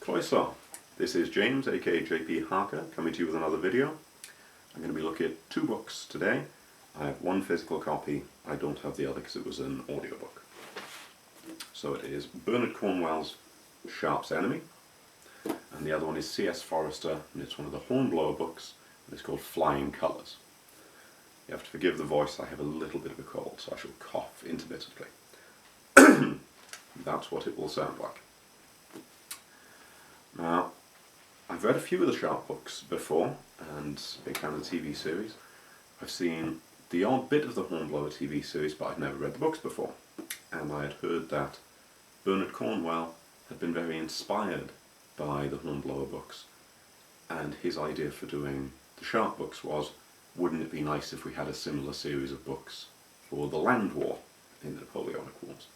Croeso. This is James, aka JP Harker, coming to you with another video. I'm going to be looking at two books today. I have one physical copy, I don't have the other because it was an audiobook. So it is Bernard Cornwell's Sharpe's Enemy, and the other one is C.S. Forester, and it's one of the Hornblower books, and it's called Flying Colours. You have to forgive the voice, I have a little bit of a cold, so I shall cough intermittently. That's what it will sound like. Now, I've read a few of the Sharpe books before, and big fan of the TV series. I've seen the odd bit of the Hornblower TV series, but I'd never read the books before. And I had heard that Bernard Cornwell had been very inspired by the Hornblower books, and his idea for doing the Sharpe books was, wouldn't it be nice if we had a similar series of books for the Land War in the Napoleonic Wars?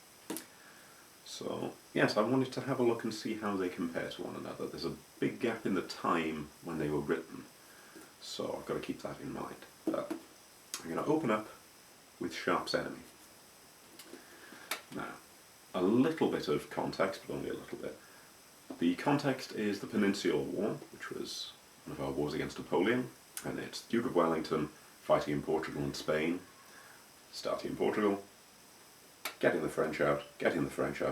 So, yes, I wanted to have a look and see how they compare to one another. There's a big gap in the time when they were written, so I've got to keep that in mind. But I'm going to open up with Sharpe's Enemy. Now, a little bit of context, but only a little bit. The context is the Peninsular War, which was one of our wars against Napoleon, and it's Duke of Wellington fighting in Portugal and Spain, starting in Portugal, getting the French out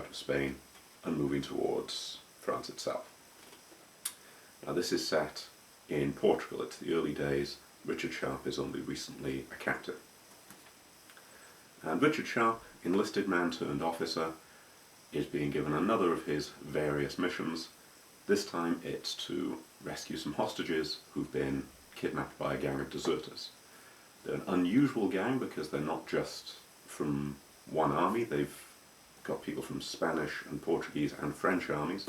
of Spain, and moving towards France itself. Now this is set in Portugal. It's the early days. Richard Sharpe is only recently a captain. And Richard Sharpe, enlisted man turned officer, is being given another of his various missions. This time it's to rescue some hostages who've been kidnapped by a gang of deserters. They're an unusual gang because they're not just from one army, they've got people from Spanish and Portuguese and French armies,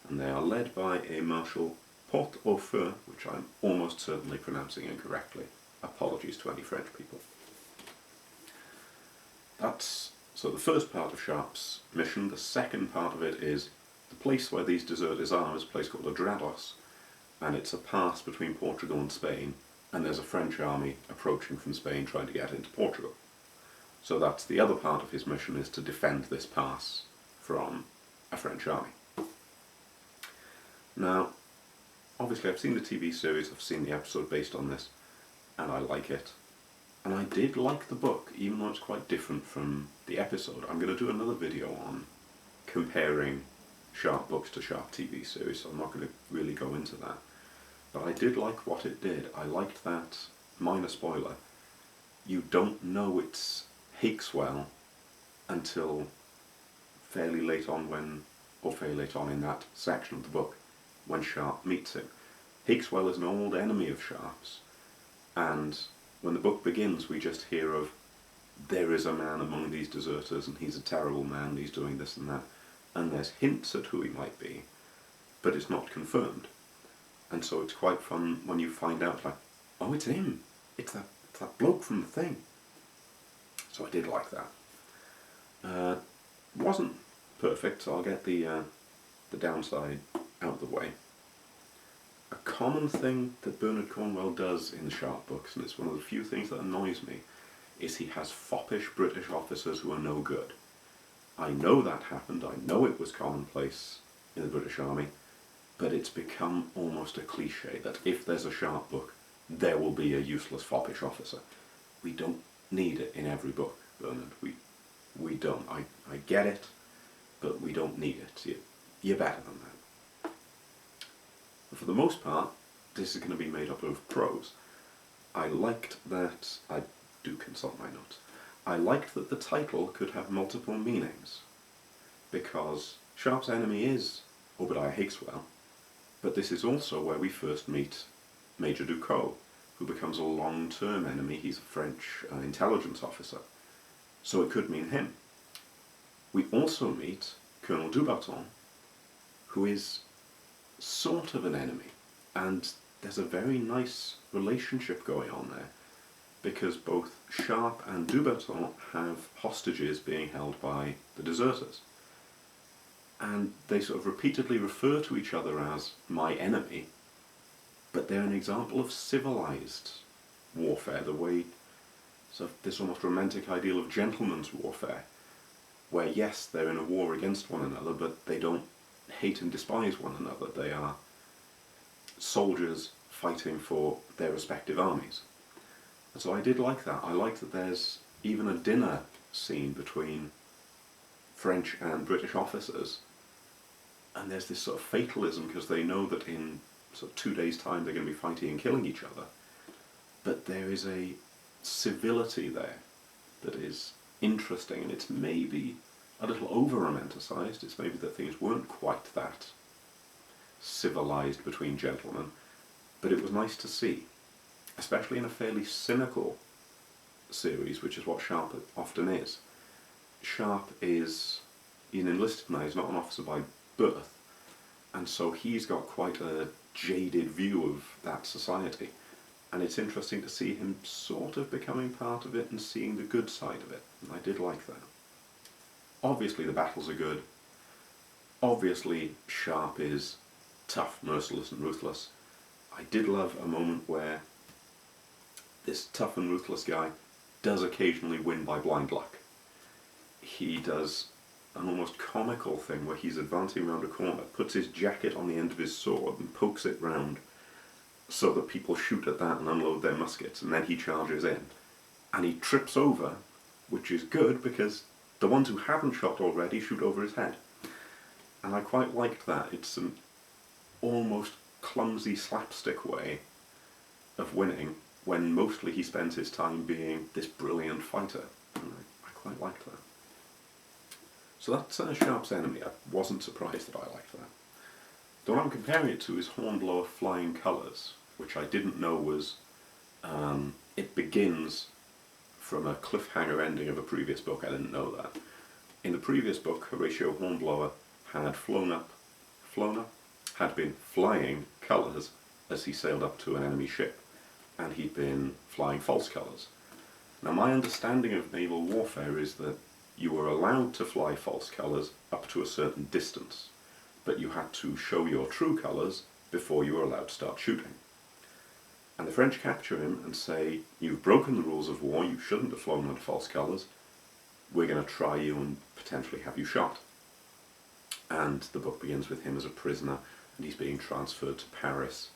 and they are led by a Marshal Porte-au-Feu, which I'm almost certainly pronouncing incorrectly. Apologies to any French people. So the first part of Sharpe's mission. The second part of it is the place where these deserters are is a place called Adrados, and it's a pass between Portugal and Spain, and there's a French army approaching from Spain trying to get into Portugal. So that's the other part of his mission, is to defend this pass from a French army. Now, obviously I've seen the TV series, I've seen the episode based on this, and I like it. And I did like the book, even though it's quite different from the episode. I'm going to do another video on comparing Sharpe books to Sharpe TV series, so I'm not going to really go into that. But I did like what it did. I liked that, minor spoiler, you don't know it's Hickswell until fairly late on in that section of the book when Sharpe meets him. Hickswell is an old enemy of Sharpe's, and when the book begins we just hear of, there is a man among these deserters and he's a terrible man, he's doing this and that, and there's hints at who he might be, but it's not confirmed. And so it's quite fun when you find out, like, oh, it's him, it's that bloke from the thing. So I did like that. Wasn't perfect, so I'll get the downside out of the way. A common thing that Bernard Cornwell does in the Sharpe books, and it's one of the few things that annoys me, is he has foppish British officers who are no good. I know that happened, I know it was commonplace in the British Army, but it's become almost a cliche that if there's a Sharpe book, there will be a useless foppish officer. We don't need it in every book, Bernard. We don't. I get it, but we don't need it. You're better than that. But for the most part, this is going to be made up of prose. I liked that, I do consult my notes, I liked that the title could have multiple meanings, because Sharpe's Enemy is Obadiah Hickswell, but this is also where we first meet Major Ducos, who becomes a long-term enemy. He's a French intelligence officer, so it could mean him. We also meet Colonel Dubarton, who is sort of an enemy, and there's a very nice relationship going on there, because both Sharpe and Dubarton have hostages being held by the deserters, and they sort of repeatedly refer to each other as my enemy, but they're an example of civilized warfare, the way, so this almost romantic ideal of gentleman's warfare, where yes, they're in a war against one another, but they don't hate and despise one another. They are soldiers fighting for their respective armies. And so I did like that. I like that there's even a dinner scene between French and British officers, and there's this sort of fatalism because they know that in sort of 2 days' time they're going to be fighting and killing each other. But there is a civility there that is interesting, and it's maybe a little over-romanticised. It's maybe that things weren't quite that civilised between gentlemen, but it was nice to see, especially in a fairly cynical series, which is what Sharpe often is. Sharpe is an enlisted man, he's not an officer by birth, and so he's got quite a jaded view of that society, and it's interesting to see him sort of becoming part of it and seeing the good side of it, and I did like that. Obviously the battles are good. Obviously Sharpe is tough, merciless and ruthless. I did love a moment where this tough and ruthless guy does occasionally win by blind luck. He does an almost comical thing where he's advancing around a corner, puts his jacket on the end of his sword and pokes it round so that people shoot at that and unload their muskets, and then he charges in. And he trips over, which is good because the ones who haven't shot already shoot over his head. And I quite liked that. It's an almost clumsy slapstick way of winning when mostly he spends his time being this brilliant fighter. And I quite liked that. So that's Sharpe's enemy. I wasn't surprised that I liked that. The one I'm comparing it to is Hornblower Flying Colours, which I didn't know was... it begins from a cliffhanger ending of a previous book. I didn't know that. In the previous book, Horatio Hornblower had had been flying colours as he sailed up to an enemy ship, and he'd been flying false colours. Now my understanding of naval warfare is that you were allowed to fly false colours up to a certain distance, but you had to show your true colours before you were allowed to start shooting. And the French capture him and say, you've broken the rules of war, you shouldn't have flown under false colours, we're going to try you and potentially have you shot. And the book begins with him as a prisoner, and he's being transferred to Paris,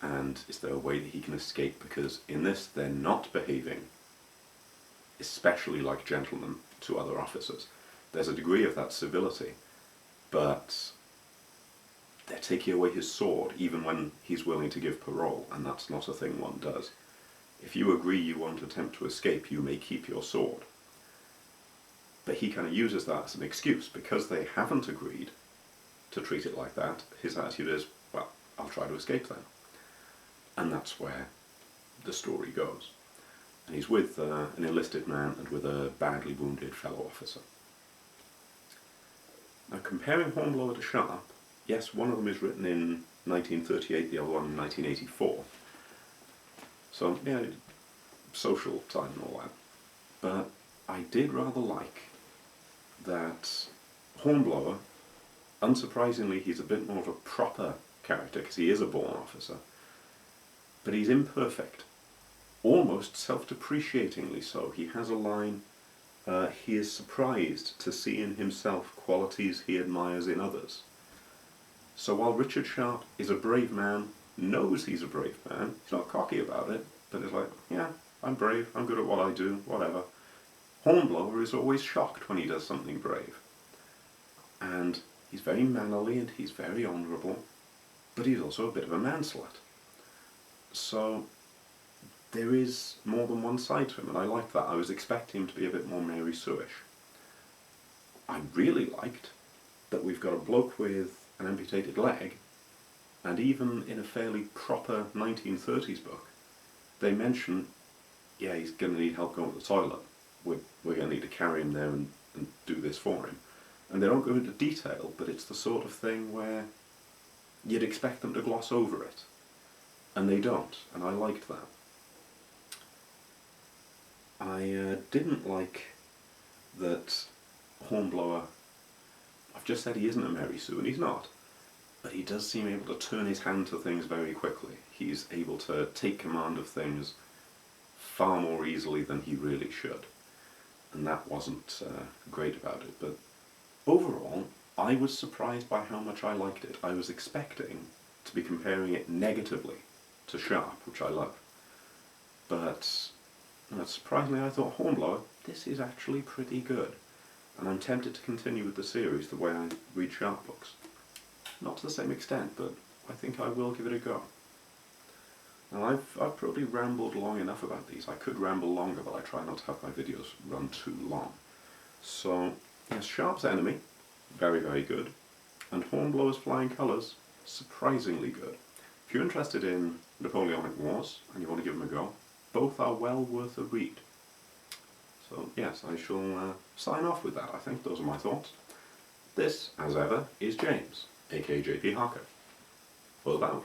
and is there a way that he can escape, because in this they're not behaving especially like gentlemen to other officers. There's a degree of that civility, but they're taking away his sword even when he's willing to give parole, and that's not a thing one does. If you agree you won't attempt to escape, you may keep your sword. But he kind of uses that as an excuse. Because they haven't agreed to treat it like that, his attitude is, well, I'll try to escape then. And that's where the story goes. And he's with an enlisted man and with a badly wounded fellow officer. Now, comparing Hornblower to Sharpe, yes, one of them is written in 1938, the other one in 1984. So, yeah, social time and all that. But I did rather like that Hornblower, unsurprisingly, he's a bit more of a proper character, because he is a born officer, but he's imperfect. Almost self-depreciatingly so. He has a line, he is surprised to see in himself qualities he admires in others. So while Richard Sharpe is a brave man, knows he's a brave man, he's not cocky about it, but is like, yeah, I'm brave, I'm good at what I do, whatever. Hornblower is always shocked when he does something brave. And he's very mannerly and he's very honourable, but he's also a bit of a man-slut. So there is more than one side to him, and I like that. I was expecting him to be a bit more Mary Sue-ish. I really liked that we've got a bloke with an amputated leg, and even in a fairly proper 1930s book, they mention, yeah, he's going to need help going to the toilet. We're going to need to carry him there and do this for him. And they don't go into detail, but it's the sort of thing where you'd expect them to gloss over it. And they don't, and I liked that. I didn't like that Hornblower, I've just said he isn't a Mary Sue, and he's not, but he does seem able to turn his hand to things very quickly. He's able to take command of things far more easily than he really should, and that wasn't great about it. But overall, I was surprised by how much I liked it. I was expecting to be comparing it negatively to Sharpe, which I love. But surprisingly, I thought Hornblower, this is actually pretty good. And I'm tempted to continue with the series the way I read Sharpe books. Not to the same extent, but I think I will give it a go. Now I've probably rambled long enough about these. I could ramble longer, but I try not to have my videos run too long. So, yes, Sharpe's Enemy, very, very good. And Hornblower's Flying Colours, surprisingly good. If you're interested in Napoleonic Wars and you want to give them a go, both are well worth a read. So yes, I shall sign off with that. I think those are my thoughts. This, as ever, is James, aka JP Harker. Well, out.